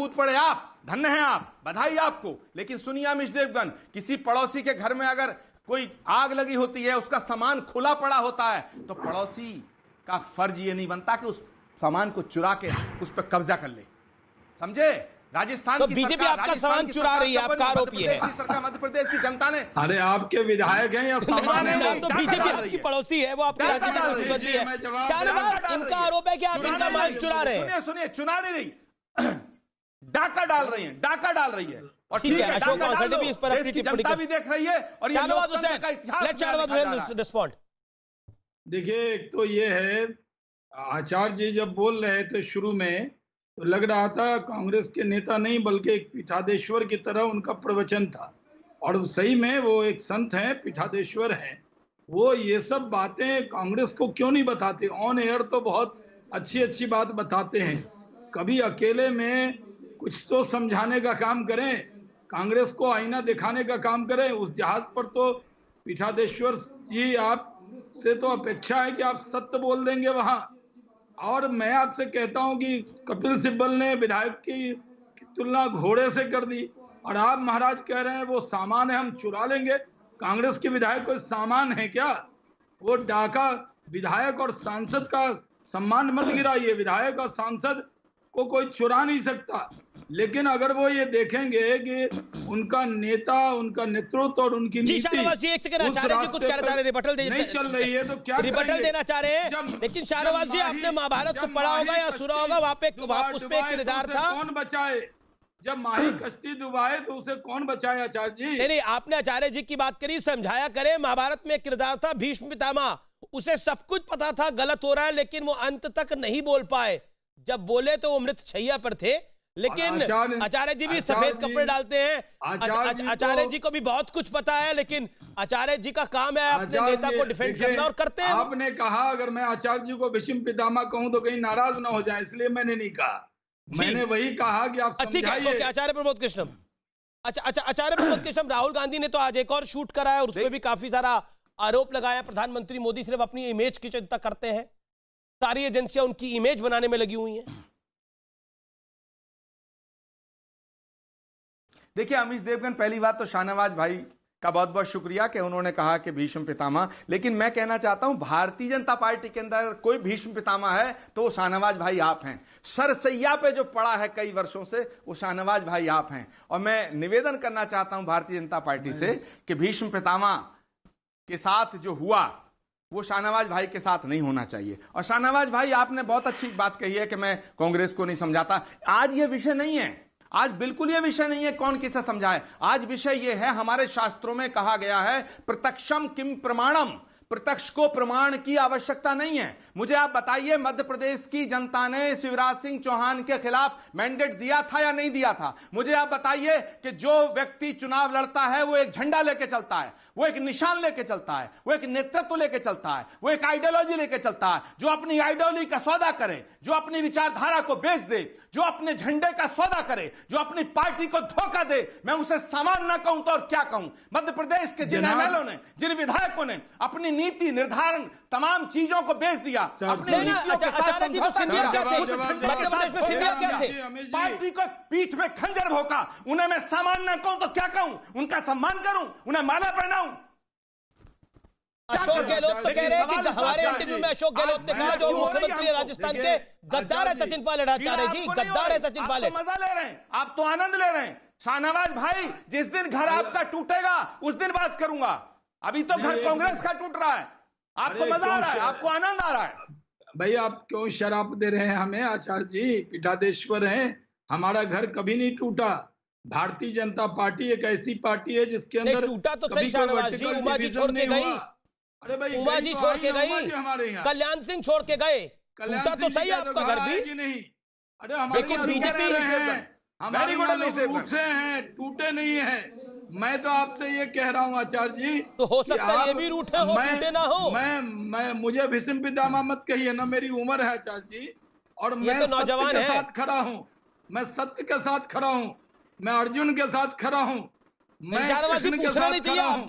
कूद पड़े आप, धन्य हैं आप, बधाई आपको। लेकिन सुनिए अमीश देवगन, किसी पड़ोसी के घर में अगर कोई आग लगी होती है, उसका सामान खुला पड़ा होता है, तो पड़ोसी का फर्ज ये नहीं बनता कि उस सामान को चुरा के उस पर कब्जा कर ले। समझे? राजस्थान तो की बीजेपी सरकार, आपका सामान चुरा रही है, आपका आरोप ये है। मध्य प्रदेश की जनता ने, अरे आपके विधायक हैं या सामान है? तो बीजेपी आपकी पड़ोसी है, वो आपकी राजनीतिक प्रतिद्वंदी है। शाहनवाज, इनका आरोप है कि आप इनका माल चुरा रहे हैं। सुनिए, चुरा नहीं रही, डाका डाल रही है, डाका डाल रही है। और ठीक है, अशोक वानखेड़े भी इस पर अपनी टिप्पणी जनता भी देख रही है। और शाहनवाज हुसैन रिस्पॉन्ड। देखिए, एक तो ये है, आचार्य जी जब बोल रहे थे शुरू में तो लग रहा था कांग्रेस के नेता नहीं बल्कि एक पीठाधीश्वर की तरह उनका प्रवचन था। और सही में वो एक संत हैं, पीठाधीश्वर हैं। वो ये सब बातें कांग्रेस को क्यों नहीं बताते? ऑन एयर तो बहुत अच्छी अच्छी बात बताते हैं, कभी अकेले में कुछ तो समझाने का काम करें, कांग्रेस को आईना दिखाने का काम करें। उस जहाज पर तो पीठाधीश्वर जी आप से तो अपेक्षा है कि आप सत्य बोल देंगे वहां। और मैं आपसे कहता हूं कि कपिल सिब्बल ने विधायक की तुलना घोड़े से कर दी, और आप महाराज कह रहे हैं वो सामान है, हम चुरा लेंगे। कांग्रेस के विधायक कोई सामान है क्या? वो डाका विधायक और सांसद का सम्मान मत गिराइए। विधायक और सांसद को कोई चुरा नहीं सकता। लेकिन अगर वो ये देखेंगे कि उनका नेता, उनका नेतृत्व और उनकी नीति एक सेकंड, आचार्य जी कुछ कहना चाह रहे, रिबटल नहीं चल रही है तो क्या रिबटल देना चाह रहे हैं। लेकिन शाहनवाज जी, आपने महाभारत को पढ़ा होगा या सुना होगा, वहां पे उस पे एक किरदार था। कौन बचाए? जब माही कश्ती डुबाए तो उसे कौन बचाए? आचार्य जी नहीं, आपने आचार्य जी की बात करी, समझाया करें। महाभारत में एक किरदार था भीष्म पितामह, उसे सब कुछ पता था गलत हो रहा है, लेकिन वो अंत तक नहीं बोल पाए। जब बोले तो वो मृत छैया पर थे। लेकिन आचार्य जी भी सफेद कपड़े डालते हैं। आचार्य जी को भी बहुत कुछ पता है, लेकिन आचार्य जी का काम है अपने नेता को डिफेंड करना, और करते हैं। आपने कहा अगर मैं आचार्य जी को भीष्म पितामह कहूं तो कहीं नाराज ना हो जाए, इसलिए मैंने नहीं कहा। मैंने वही कहा कि आप समझाइए। आचार्य प्रमोद कृष्णम, आचार्य प्रमोद कृष्णम, राहुल गांधी ने तो आज एक और शूट करा है और उसमें भी काफी सारा आरोप लगाया। प्रधानमंत्री मोदी सिर्फ अपनी इमेज की चिंता करते हैं, सारी एजेंसियां उनकी इमेज बनाने में लगी हुई हैं। देखिए अमीश देवगन, पहली बात तो शाहनवाज भाई का बहुत बहुत शुक्रिया कि उन्होंने कहा कि भीष्म पितामह। लेकिन मैं कहना चाहता हूं, भारतीय जनता पार्टी के अंदर कोई भीष्म पितामह है तो वो शाहनवाज भाई आप हैं। सरसैया पे जो पड़ा है कई वर्षों से, वो शाहनवाज भाई आप हैं। और मैं निवेदन करना चाहता हूं भारतीय जनता पार्टी से कि भीष्म पितामह के साथ जो हुआ वो शाहनवाज भाई के साथ नहीं होना चाहिए। और शाहनवाज भाई, आपने बहुत अच्छी बात कही है कि मैं कांग्रेस को नहीं समझाता। आज ये विषय नहीं है, आज बिल्कुल ये विषय नहीं है कौन किसे समझाए। आज विषय ये है, हमारे शास्त्रों में कहा गया है प्रत्यक्षम किम प्रमाणम, प्रत्यक्ष को प्रमाण की आवश्यकता नहीं है। मुझे आप बताइए, मध्य प्रदेश की जनता ने शिवराज सिंह चौहान के खिलाफ मैंडेट दिया था या नहीं दिया था? मुझे आप बताइए कि जो व्यक्ति चुनाव लड़ता है वो एक झंडा लेके चलता है, वो एक निशान लेके चलता है, वो एक नेतृत्व लेके चलता है, वो एक आइडियोलॉजी लेके चलता है। जो अपनी आइडियोलॉजी का सौदा करे, जो अपनी विचारधारा को बेच दे, जो अपने झंडे का सौदा करे, जो अपनी पार्टी को धोखा दे, मैं उसे सामान ना कहूं तो और क्या कहूं। मध्य प्रदेश के जिन एमएलओ ने, जिन विधायकों ने अपनी नीति निर्धारण तमाम चीजों को बेच दिया, अपनी नीतियों के साथ पार्टी को पीठ में खंजर भोंका, उन्हें मैं सामान ना कहूं तो क्या कहूं, उनका सम्मान करूं, उन्हें माला पहनाऊं। अशोक गहलोत तो कह रहे हैं कि हमारे इंटरव्यू में अशोक गहलोत ने कहा जो मुख्यमंत्री राजस्थान के गद्दार है सचिन पायलट। आचार्य जी, गद्दार है सचिन पायलट। मजा ले रहे हैं आप, तो आनंद ले रहे हैं। शाहनवाज भाई, जिस दिन घर आपका टूटेगा उस दिन बात करूंगा। अभी तो घर कांग्रेस का टूट रहा है, आपको मजा आ रहा है, आपको आनंद आ रहा है। भाई आप क्यों शराब दे रहे हैं हमें? आचार्य जी पीठाधीश्वर हैं, हमारा घर कभी नहीं टूटा। भारतीय जनता पार्टी एक ऐसी पार्टी है जिसके अंदर टूटा तो सही, शाहनवाज जी उमा जी छोड़ के गई, अरे भाई उमा जी छोड़ के गई, कल्याण सिंह छोड़ के गए, टूटा तो सही आपका घर भी नहीं। अरे हमारे बीजेपी हमारे टूटे हैं, टूटे नहीं है। मैं तो आपसे ये कह रहा हूँ आचार्य जी, तो हो सकता है ये भी रूठे हो, टूटे ना हो। मैं मुझे भीष्म पितामह मत कहिए ना, मेरी उम्र है आचार्य जी, और मैं तो नौजवान के साथ खड़ा हूँ, मैं सत्य के साथ खड़ा हूँ, मैं अर्जुन के साथ खड़ा हूँ, मैं कृष्ण के साथ खड़ा हूँ।